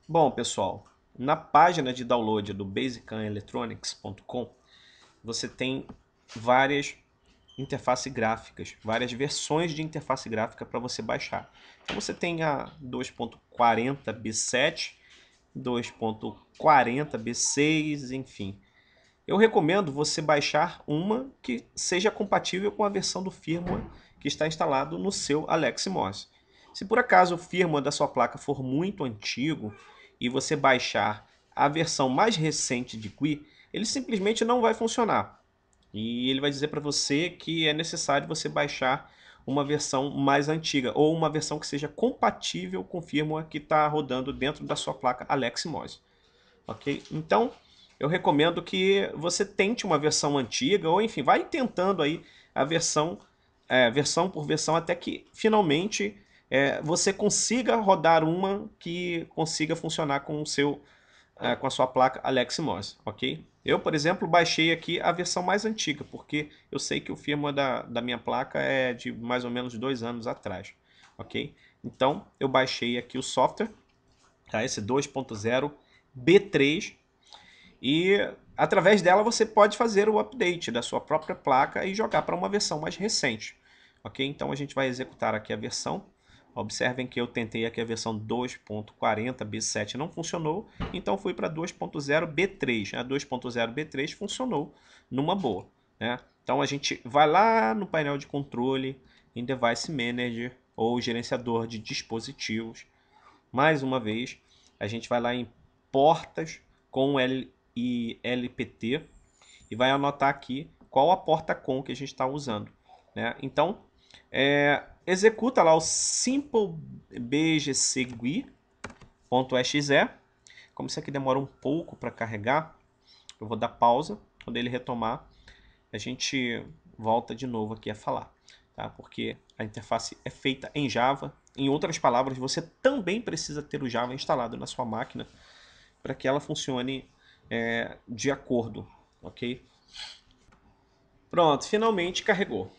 Bom, pessoal, na página de download do basicalelectronics.com, você tem várias interfaces gráficas, várias versões de interface gráfica para você baixar. Então você tem a 2.40b7, 2.40b6, enfim. Eu recomendo você baixar uma que seja compatível com a versão do firmware que está instalado no seu Alex Morse. Se por acaso o firmware da sua placa for muito antigo e você baixar a versão mais recente de GUI, ele simplesmente não vai funcionar. E ele vai dizer para você que é necessário você baixar uma versão mais antiga ou uma versão que seja compatível com o firmware que está rodando dentro da sua placa Alex Morse. Ok? Então, eu recomendo que você tente uma versão antiga, ou enfim, vai tentando aí a versão, versão por versão, até que finalmente você consiga rodar uma que consiga funcionar com o seu, com a sua placa Alex Morse, ok? Eu, por exemplo, baixei aqui a versão mais antiga, porque eu sei que o firmware da minha placa é de mais ou menos 2 anos atrás, ok? Então, eu baixei aqui o software, tá? Esse 2.0 B3, e através dela você pode fazer o update da sua própria placa e jogar para uma versão mais recente. Ok? Então a gente vai executar aqui a versão. Observem que eu tentei aqui a versão 2.40b7, não funcionou, então fui para 2.0b3. A 2.0b3 funcionou numa boa, né? Então a gente vai lá no painel de controle, em Device Manager ou gerenciador de dispositivos. Mais uma vez, a gente vai lá em portas com L e LPT e vai anotar aqui qual a porta com que a gente está usando, né? Então, executa lá o simplebgcgui.exe. Como isso aqui demora um pouco para carregar, eu vou dar pausa. Quando ele retomar, a gente volta de novo aqui a falar, tá? Porque a interface é feita em Java. Em outras palavras, você também precisa ter o Java instalado na sua máquina para que ela funcione de acordo, ok? Pronto, finalmente carregou,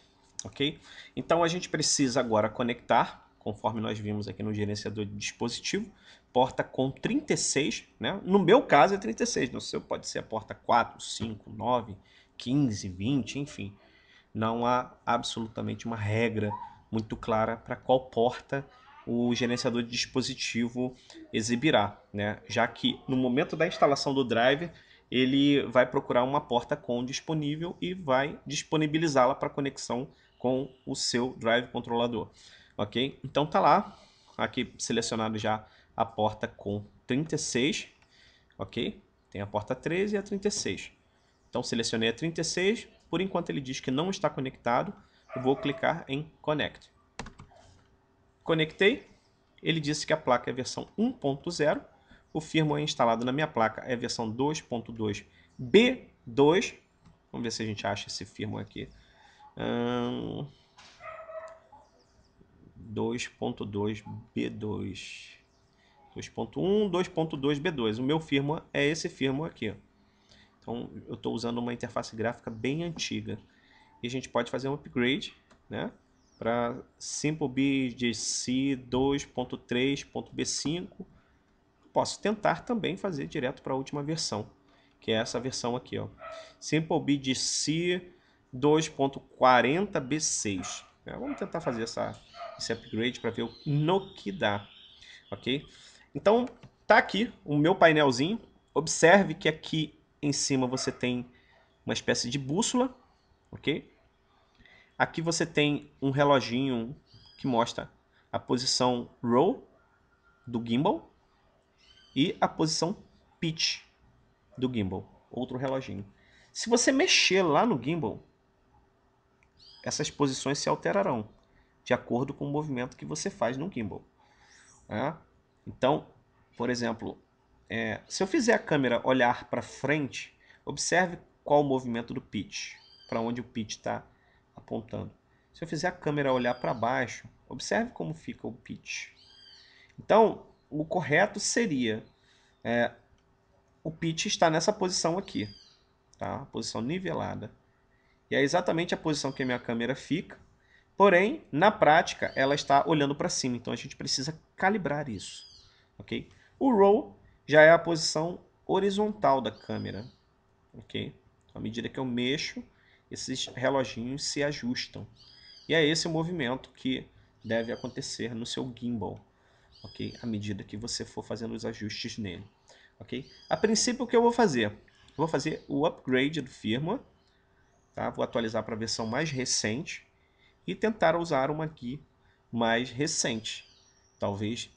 ok? Então a gente precisa agora conectar, conforme nós vimos aqui no gerenciador de dispositivo, porta com 36, né? No meu caso é 36, no seu pode ser a porta 4, 5, 9, 15, 20, enfim. Não há absolutamente uma regra muito clara para qual porta o gerenciador de dispositivo exibirá, né? Já que no momento da instalação do driver, ele vai procurar uma porta com disponível e vai disponibilizá-la para conexão com o seu drive controlador, ok? Então tá lá, aqui selecionado já a porta com 36, ok? Tem a porta 13 e a 36. Então selecionei a 36, por enquanto ele diz que não está conectado, eu vou clicar em Connect. Conectei, ele disse que a placa é a versão 1.0, o firmware instalado na minha placa é a versão 2.2b2, vamos ver se a gente acha esse firmware aqui, 2.2b2, 2.1, 2.2b2, o meu firmware é esse firmware aqui. Então eu estou usando uma interface gráfica bem antiga. E a gente pode fazer um upgrade, né, para SimpleBGC 2.3.b5. Posso tentar também fazer direto para a última versão, que é essa versão aqui, ó, SimpleBGC 2.40b6. Vamos tentar fazer esse upgrade para ver no que dá, ok? Então, tá aqui o meu painelzinho. Observe que aqui em cima você tem uma espécie de bússola, ok? Aqui você tem um reloginho que mostra a posição roll do gimbal e a posição pitch do gimbal, outro reloginho. Se você mexer lá no gimbal, essas posições se alterarão de acordo com o movimento que você faz no gimbal, né? Então, por exemplo, se eu fizer a câmera olhar para frente, observe qual o movimento do pitch, para onde o pitch está apontando. Se eu fizer a câmera olhar para baixo, observe como fica o pitch. Então, o correto seria o pitch está nessa posição aqui, tá? Posição nivelada. E é exatamente a posição que a minha câmera fica, porém, na prática, ela está olhando para cima, então a gente precisa calibrar isso, ok? O roll já é a posição horizontal da câmera, ok? À medida que eu mexo, esses reloginhos se ajustam. E é esse o movimento que deve acontecer no seu gimbal, ok? À medida que você for fazendo os ajustes nele, ok? A princípio, o que eu vou fazer? Eu vou fazer o upgrade do firmware, tá? Vou atualizar para a versão mais recente e tentar usar uma guia mais recente. Talvez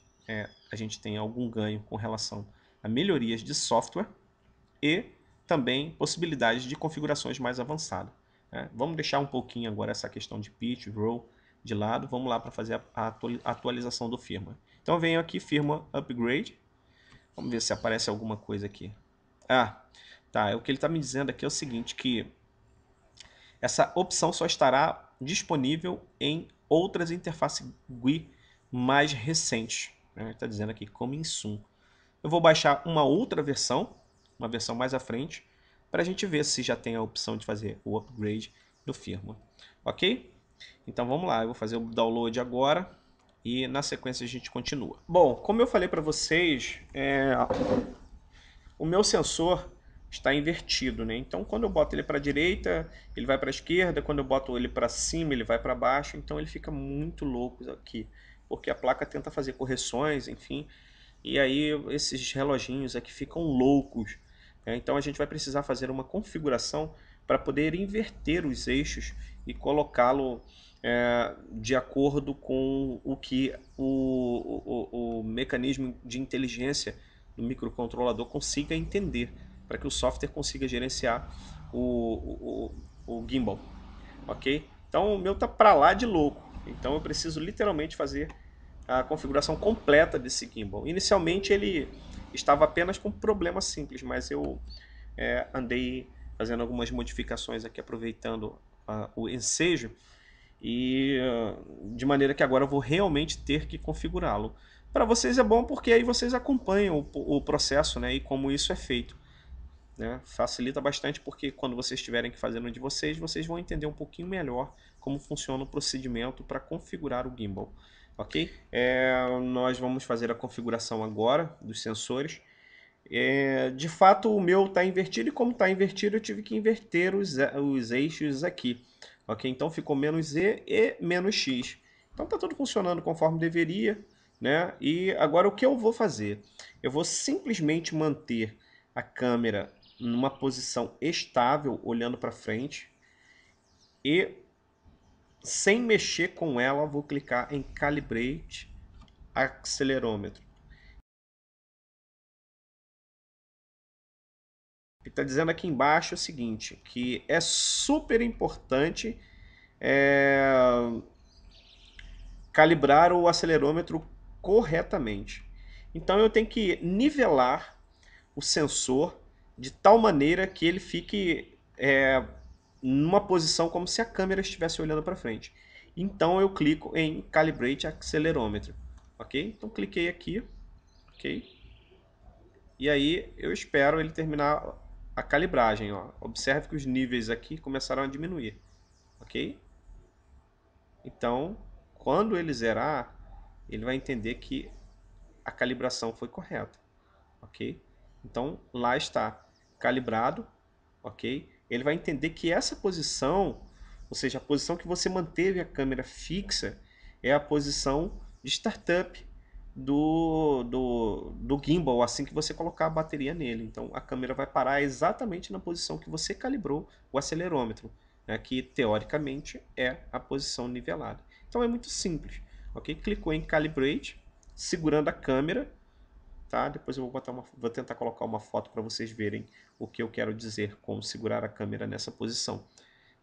a gente tenha algum ganho com relação a melhorias de software e também possibilidades de configurações mais avançadas, né? Vamos deixar um pouquinho agora essa questão de pitch, roll de lado, vamos lá para fazer a atualização do firmware. Então eu venho aqui, firmware upgrade, vamos ver se aparece alguma coisa aqui. Ah, tá, o que ele está me dizendo aqui é o seguinte, que essa opção só estará disponível em outras interfaces GUI mais recentes, né? Está dizendo aqui coming soon. Eu vou baixar uma outra versão, uma versão mais à frente, para a gente ver se já tem a opção de fazer o upgrade do firmware. Ok? Então vamos lá, eu vou fazer o download agora e na sequência a gente continua. Bom, como eu falei para vocês, o meu sensor está invertido, né? Então quando eu boto ele para a direita, ele vai para a esquerda, quando eu boto ele para cima, ele vai para baixo, então ele fica muito louco aqui, porque a placa tenta fazer correções, enfim, e aí esses reloginhos aqui ficam loucos, né? Então a gente vai precisar fazer uma configuração para poder inverter os eixos e colocá-lo de acordo com o que o mecanismo de inteligência do microcontrolador consiga entender, para que o software consiga gerenciar o gimbal, ok? Então o meu tá para lá de louco, então eu preciso literalmente fazer a configuração completa desse gimbal. Inicialmente ele estava apenas com problemas simples, mas eu andei fazendo algumas modificações aqui, aproveitando o ensejo, e de maneira que agora eu vou realmente ter que configurá-lo. Para vocês é bom porque aí vocês acompanham o processo, né, e como isso é feito, né? Facilita bastante porque quando vocês tiverem que fazer no de vocês, vocês vão entender um pouquinho melhor como funciona o procedimento para configurar o gimbal, ok? Nós vamos fazer a configuração agora dos sensores. De fato o meu está invertido e como está invertido eu tive que inverter os eixos aqui, ok? Então ficou menos Z e menos X. Então está tudo funcionando conforme deveria, né? E agora o que eu vou fazer? Eu vou simplesmente manter a câmera numa posição estável, olhando para frente, e sem mexer com ela, vou clicar em Calibrate Accelerômetro. Ele está dizendo aqui embaixo o seguinte, que é super importante é, calibrar o acelerômetro corretamente. Então eu tenho que nivelar o sensor de tal maneira que ele fique numa posição como se a câmera estivesse olhando para frente. Então eu clico em Calibrate Accelerometer, ok? Então cliquei aqui, ok? E aí eu espero ele terminar a calibragem, ó. Observe que os níveis aqui começaram a diminuir, ok? Então, quando ele zerar, ele vai entender que a calibração foi correta, ok? Então, lá está, calibrado, ok? Ele vai entender que essa posição, ou seja, a posição que você manteve a câmera fixa, é a posição de startup do gimbal, assim que você colocar a bateria nele. Então, a câmera vai parar exatamente na posição que você calibrou o acelerômetro, né, que teoricamente é a posição nivelada. Então, é muito simples, ok? Clicou em Calibrate, segurando a câmera, tá? Depois eu vou tentar colocar uma foto para vocês verem o que eu quero dizer com segurar a câmera nessa posição.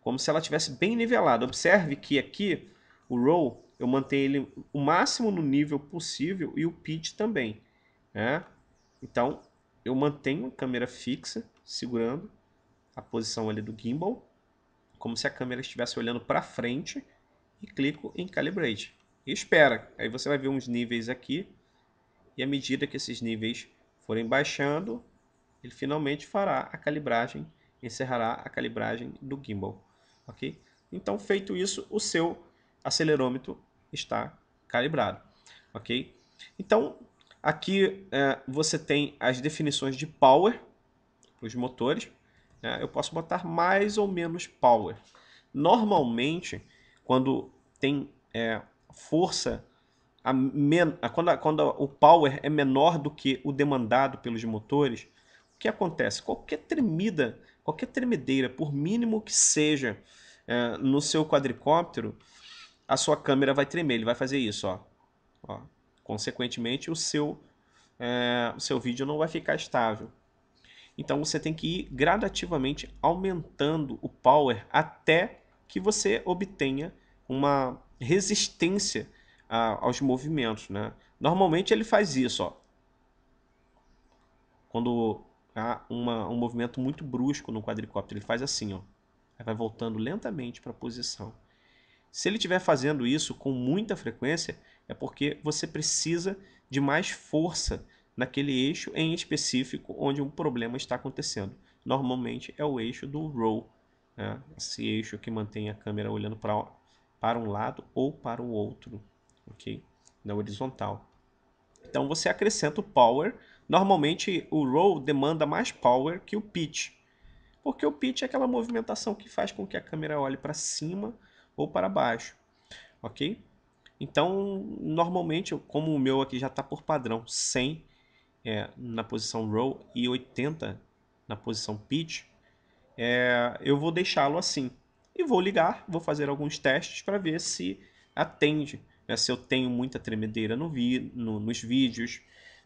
Como se ela estivesse bem nivelada. Observe que aqui o roll eu mantenho ele o máximo no nível possível e o pitch também, né? Então eu mantenho a câmera fixa, segurando a posição ali do gimbal, como se a câmera estivesse olhando para frente, e clico em Calibrate. E espera. Aí você vai ver uns níveis aqui, e à medida que esses níveis forem baixando, ele finalmente fará a calibragem, encerrará a calibragem do gimbal, ok? Então, feito isso, o seu acelerômetro está calibrado, ok? Então, Aqui você tem as definições de power para os motores. Né? Eu posso botar mais ou menos power. Normalmente, quando tem força, quando o power é menor do que o demandado pelos motores, o que acontece? Qualquer tremedeira, por mínimo que seja, no seu quadricóptero, a sua câmera vai tremer. Ele vai fazer isso, ó. Ó. Consequentemente, o seu vídeo não vai ficar estável. Então você tem que ir gradativamente aumentando o power até que você obtenha uma resistência aos movimentos, né? Normalmente ele faz isso, ó. Quando há um movimento muito brusco no quadricóptero, ele faz assim, ó. Aí vai voltando lentamente para a posição. Se ele estiver fazendo isso com muita frequência, é porque você precisa de mais força naquele eixo em específico onde um problema está acontecendo. Normalmente é o eixo do roll, né? Esse eixo que mantém a câmera olhando para um lado ou para o outro, ok? Na horizontal. Então você acrescenta o power. Normalmente o roll demanda mais power que o pitch, porque o pitch é aquela movimentação que faz com que a câmera olhe para cima ou para baixo, ok? Então, normalmente, como o meu aqui já está por padrão 100 na posição roll e 80 na posição pitch, eu vou deixá-lo assim. E vou ligar, vou fazer alguns testes para ver se atende, né? Se eu tenho muita tremedeira nos vídeos,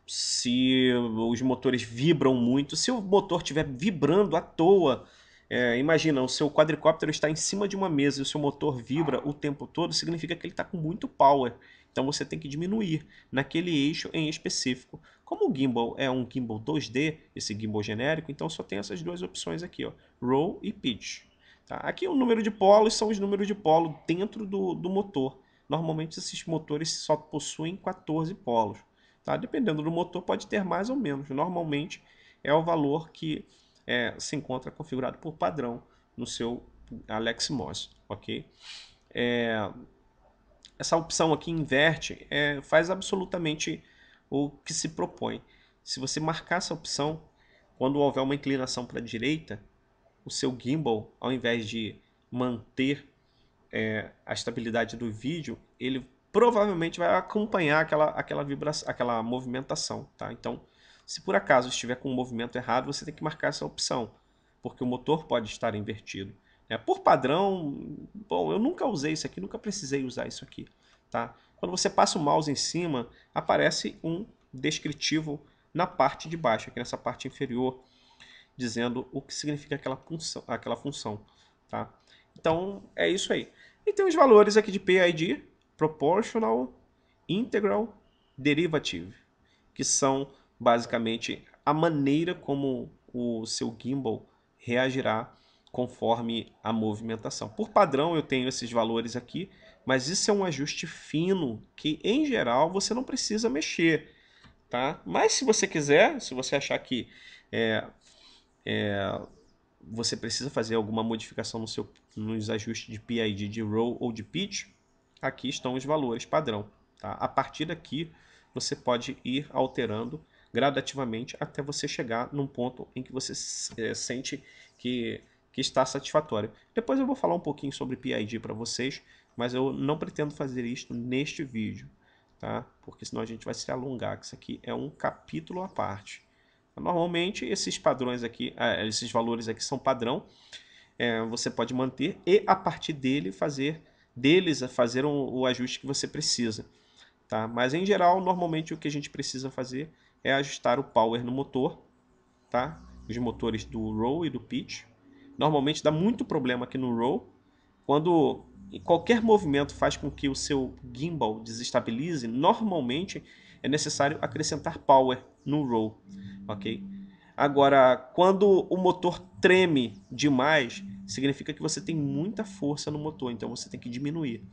se os motores vibram muito. Se o motor estiver vibrando à toa, imagina, o seu quadricóptero está em cima de uma mesa e o seu motor vibra o tempo todo, significa que ele está com muito power. Então você tem que diminuir naquele eixo em específico. Como o gimbal é um gimbal 2D, esse gimbal genérico, então só tem essas duas opções aqui, ó, roll e pitch. Tá? Aqui o número de polos são os números de polo dentro do motor. Normalmente esses motores só possuem 14 polos. Tá? Dependendo do motor pode ter mais ou menos. Normalmente é o valor que se encontra configurado por padrão no seu Alex Moss, ok? Essa opção aqui inverte, faz absolutamente o que se propõe. Se você marcar essa opção, quando houver uma inclinação para a direita, o seu gimbal, ao invés de manter a estabilidade do vídeo, ele provavelmente vai acompanhar aquela vibração, aquela movimentação, tá? Então, se por acaso estiver com um movimento errado, você tem que marcar essa opção, porque o motor pode estar invertido. Por padrão, bom, eu nunca usei isso aqui, nunca precisei usar isso aqui, tá? Quando você passa o mouse em cima, aparece um descritivo na parte de baixo, aqui nessa parte inferior, dizendo o que significa aquela função, tá? Então, é isso aí. E tem os valores aqui de PID, Proportional, Integral, Derivative, que são basicamente a maneira como o seu gimbal reagirá conforme a movimentação. Por padrão eu tenho esses valores aqui, mas isso é um ajuste fino que em geral você não precisa mexer, tá? Mas se você quiser, se você achar que você precisa fazer alguma modificação nos ajustes de PID, de roll ou de pitch, aqui estão os valores padrão. Tá? A partir daqui, você pode ir alterando gradativamente até você chegar num ponto em que você sente que está satisfatório. Depois eu vou falar um pouquinho sobre PID para vocês, mas eu não pretendo fazer isto neste vídeo, tá? Porque senão a gente vai se alongar, que isso aqui é um capítulo à parte. Normalmente esses padrões aqui, esses valores aqui são padrão, você pode manter e a partir deles fazer o ajuste que você precisa, tá? Mas em geral, normalmente o que a gente precisa fazer é ajustar o power no motor, tá? Os motores do roll e do pitch. Normalmente dá muito problema aqui no roll, quando qualquer movimento faz com que o seu gimbal desestabilize, normalmente é necessário acrescentar power no roll, ok? Agora, quando o motor treme demais, significa que você tem muita força no motor, então você tem que diminuir,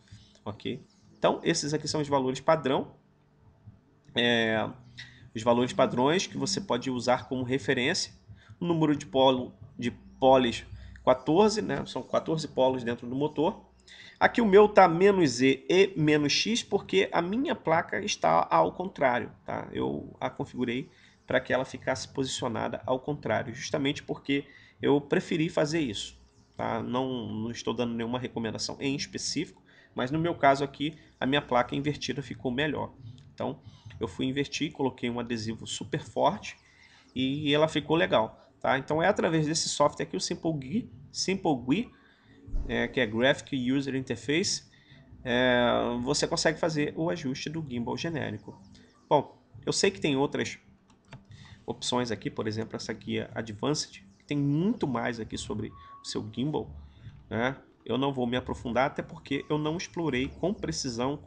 ok? Então, esses aqui são os valores padrão, os valores padrões que você pode usar como referência. O número de poles 14, né? São 14 polos dentro do motor. Aqui o meu tá "-Z" e "-X" porque a minha placa está ao contrário, tá? Eu a configurei para que ela ficasse posicionada ao contrário, justamente porque eu preferi fazer isso, tá? Não estou dando nenhuma recomendação em específico, mas no meu caso aqui a minha placa invertida ficou melhor. Então eu fui invertir, coloquei um adesivo super forte e ela ficou legal, tá? Então é através desse software aqui, o SimpleGui, que é Graphic User Interface, você consegue fazer o ajuste do gimbal genérico. Bom, eu sei que tem outras opções aqui, por exemplo, essa guia Advanced, que tem muito mais aqui sobre o seu gimbal, né? Eu não vou me aprofundar, até porque eu não explorei com precisão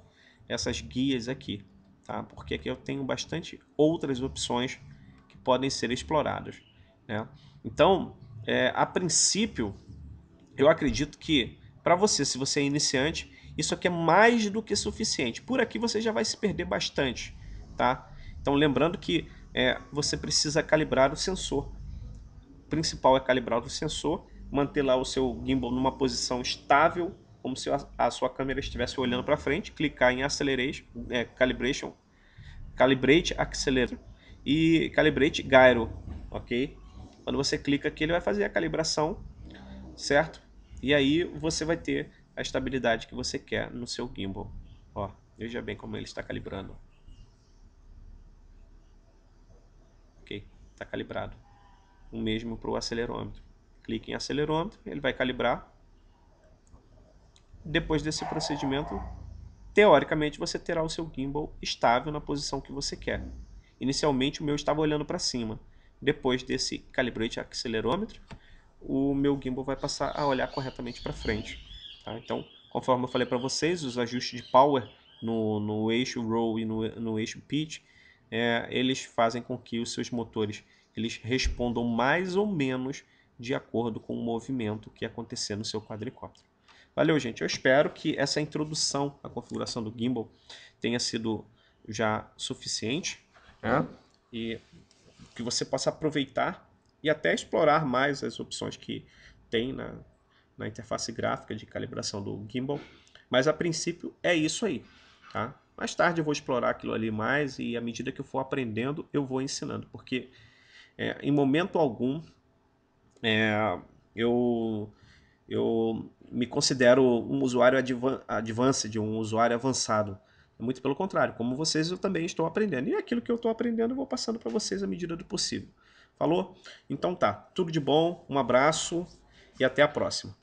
essas guias aqui, tá? Porque aqui eu tenho bastante outras opções que podem ser exploradas, né? Então, a princípio, eu acredito que para você, se você é iniciante, isso aqui é mais do que suficiente. Por aqui você já vai se perder bastante, tá? Então lembrando que você precisa calibrar o sensor. O principal é calibrar o sensor, manter lá o seu gimbal numa posição estável, como se a sua câmera estivesse olhando para frente, clicar em Calibration, Calibrate Accelerator e Calibrate Gyro, ok? Quando você clica aqui, ele vai fazer a calibração, certo? E aí você vai ter a estabilidade que você quer no seu gimbal. Ó, veja bem como ele está calibrando. Ok, está calibrado. O mesmo para o acelerômetro. Clique em acelerômetro, ele vai calibrar. Depois desse procedimento, teoricamente você terá o seu gimbal estável na posição que você quer. Inicialmente o meu estava olhando para cima. Depois desse Calibrate Accelerômetro, o meu gimbal vai passar a olhar corretamente para frente. Tá? Então, conforme eu falei para vocês, os ajustes de power no eixo roll e no eixo pitch, eles fazem com que os seus motores eles respondam mais ou menos de acordo com o movimento que acontecer no seu quadricóptero. Valeu, gente. Eu espero que essa introdução à configuração do gimbal tenha sido já suficiente, né? E que você possa aproveitar e até explorar mais as opções que tem na interface gráfica de calibração do gimbal. Mas a princípio é isso aí, tá? Mais tarde eu vou explorar aquilo ali mais e à medida que eu for aprendendo eu vou ensinando, porque em momento algum eu, eu me considero um usuário advanced, um usuário avançado. Muito pelo contrário, como vocês eu também estou aprendendo. E aquilo que eu estou aprendendo eu vou passando para vocês à medida do possível. Falou? Então tá, tudo de bom, um abraço e até a próxima.